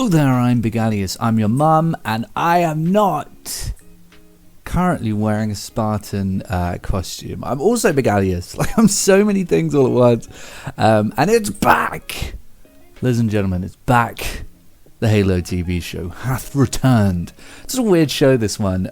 Hello there, I'm Bigalius. I'm your mum, and I am not currently wearing a Spartan costume. I'm also Bigalius. Like, I'm so many things all at once. And it's back! Ladies and gentlemen, it's back. The Halo TV show hath returned. It's a weird show, this one,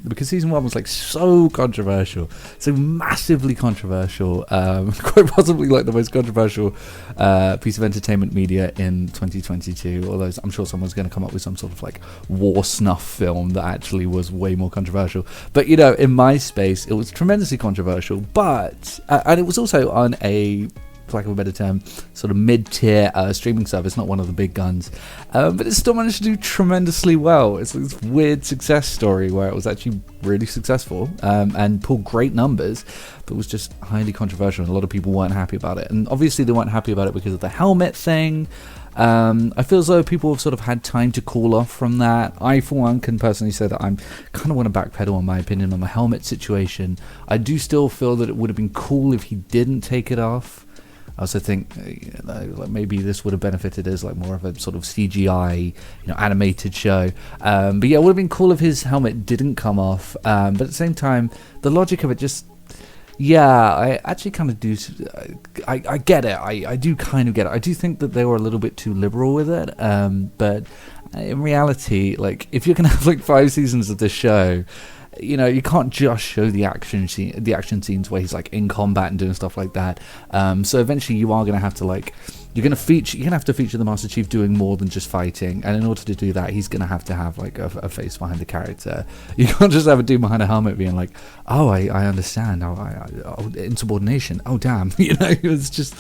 because season 1 was like so controversial, so massively controversial, quite possibly like the most controversial piece of entertainment media in 2022. Although I'm sure someone's going to come up with some sort of like war snuff film that actually was way more controversial. But you know, in my space, it was tremendously controversial. But and it was also on a, for lack of a better term, sort of mid-tier streaming service, not one of the big guns, but it still managed to do tremendously well. It's like this weird success story where it was actually really successful and pulled great numbers, but was just highly controversial, and a lot of people weren't happy about it. And obviously they weren't happy about it because of the helmet thing. I feel as though people have sort of had time to cool off from that. I, for one, can personally say that I'm kind of want to backpedal on my opinion on the helmet situation. I do still feel that it would have been cool if he didn't take it off. I also think like maybe this would have benefited as like more of a sort of CGI, animated show. But yeah, it would have been cool if his helmet didn't come off. But at the same time, the logic of it just, I actually kind of do. I get it. I do kind of get it. I do think that they were a little bit too liberal with it. But in reality, like if you're gonna have like 5 seasons of this show, you can't just show the action scenes where he's like in combat and doing stuff like that. So eventually you are going to have to you're going to have to feature the Master Chief doing more than just fighting, and in order to do that, he's going to have like a face behind the character. You can't just have a dude behind a helmet being like, "Oh, I understand. Oh, insubordination. Oh, damn." It's just.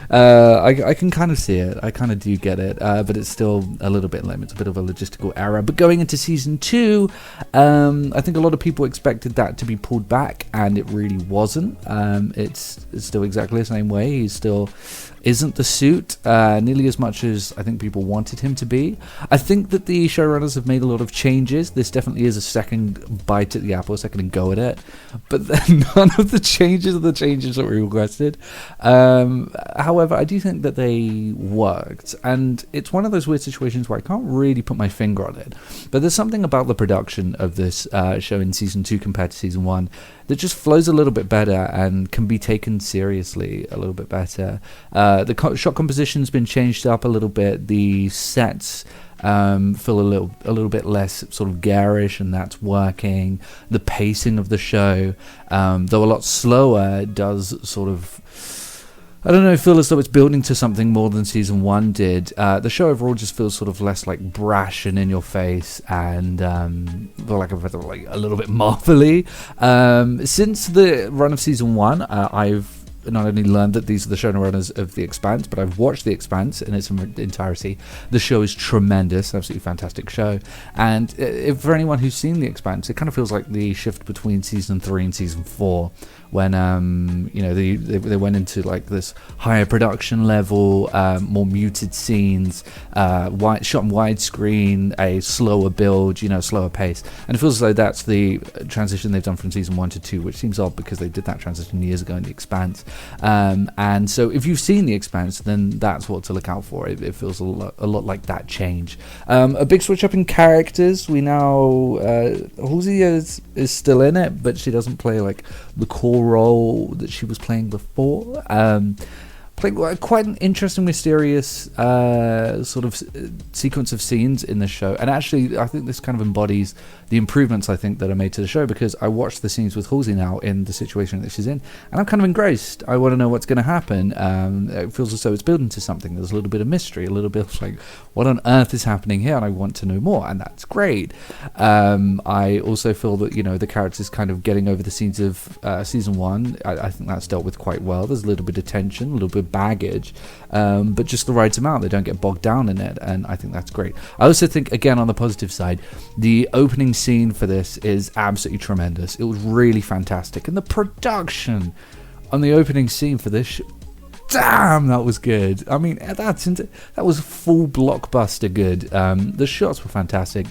I can kind of see it. I kind of do get it, but it's still a little bit lame. It's a bit of a logistical error. But going into season 2, I think a lot of people expected that to be pulled back, and it really wasn't. It's still exactly the same way. He still isn't the suit nearly as much as I think people wanted him to be. I think that the showrunners have made a lot of changes. This definitely is a second bite at the apple, a second go at it. But none of the changes are the changes that we requested. However, I do think that they worked, and it's one of those weird situations where I can't really put my finger on it, but there's something about the production of this show in season 2 compared to season 1 that just flows a little bit better and can be taken seriously a little bit better. The shot composition's been changed up a little bit. The sets feel a little bit less sort of garish, and that's working. The pacing of the show, though a lot slower, does sort of, I don't know, feel as though it's building to something more than season 1 did. The show overall just feels sort of less like brash and in your face, and for lack of a better, like a little bit marvelly. Since the run of season 1, I've not only learned that these are the showrunners of The Expanse, but I've watched The Expanse in its entirety. The show is tremendous, absolutely fantastic show. And if for anyone who's seen The Expanse, it kind of feels like the shift between season 3 and season 4, when they went into like this higher production level, more muted scenes, shot in widescreen, a slower build, slower pace. And it feels as though that's the transition they've done from season 1 to 2, which seems odd because they did that transition years ago in The Expanse. And so if you've seen The Expanse, then that's what to look out for. It feels a lot like that change. A big switch up in characters. We now Halsey is still in it, but she doesn't play like the core role that she was playing before. Playing quite an interesting, mysterious sort of sequence of scenes in the show. And actually, I think this kind of embodies the improvements I think that are made to the show, because I watched the scenes with Halsey now in the situation that she's in, and I'm kind of engrossed. I want to know what's going to happen. It feels as though it's building to something. There's a little bit of mystery, a little bit of like, what on earth is happening here? And I want to know more, and that's great. I also feel that, the characters kind of getting over the scenes of season 1, I think that's dealt with quite well. There's a little bit of tension, a little bit of baggage, but just the right amount. They don't get bogged down in it, and I think that's great. I also think, again, on the positive side, the opening scene for this is absolutely tremendous. It was really fantastic, and the production on the opening scene for this damn, that was good. I mean, that was full blockbuster good. The shots were fantastic.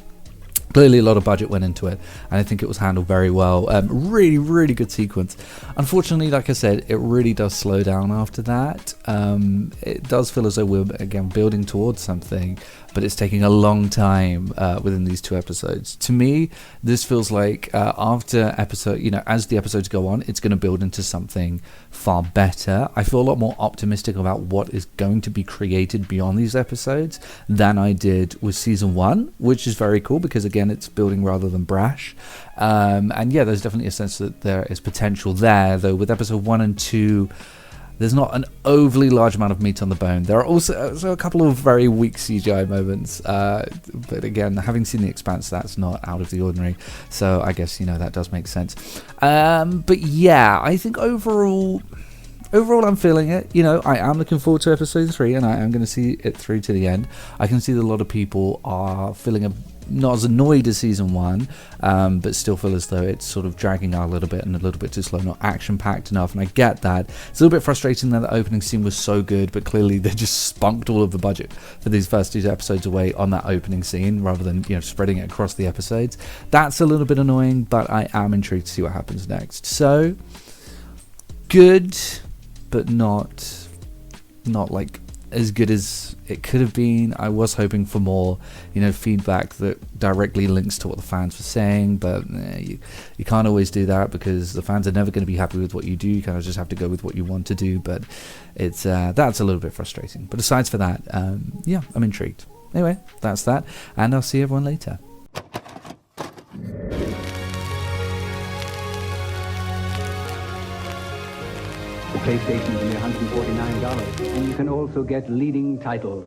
Clearly a lot of budget went into it, and I think it was handled very well. Really, really good sequence. Unfortunately, like I said, it really does slow down after that. It does feel as though we're, again, building towards something, but it's taking a long time within these 2 episodes. To me, this feels like after episode, as the episodes go on, it's going to build into something far better. I feel a lot more optimistic about what is going to be created beyond these episodes than I did with season 1, which is very cool because, again, it's building rather than brash. And yeah, there's definitely a sense that there is potential there, though with episode 1 and 2, there's not an overly large amount of meat on the bone. There are also a couple of very weak CGI moments, but again, having seen The Expanse, that's not out of the ordinary, so I guess that does make sense. But yeah, I think overall I'm feeling it. I am looking forward to episode 3, and I am going to see it through to the end. I can see that a lot of people are feeling not as annoyed as season 1, but still feel as though it's sort of dragging out a little bit and a little bit too slow, not action-packed enough, and I get that. It's a little bit frustrating that the opening scene was so good, but clearly they just spunked all of the budget for these first 2 episodes away on that opening scene, rather than spreading it across the episodes. That's a little bit annoying, but I am intrigued to see what happens next. So, good, but not like as good as it could have been. I was hoping for more, feedback that directly links to what the fans were saying, but you can't always do that because the fans are never going to be happy with what you do. You kind of just have to go with what you want to do, but it's that's a little bit frustrating. But aside from that, yeah, I'm intrigued. Anyway, that's that, and I'll see everyone later. The PlayStation is only $149, and you can also get leading titles.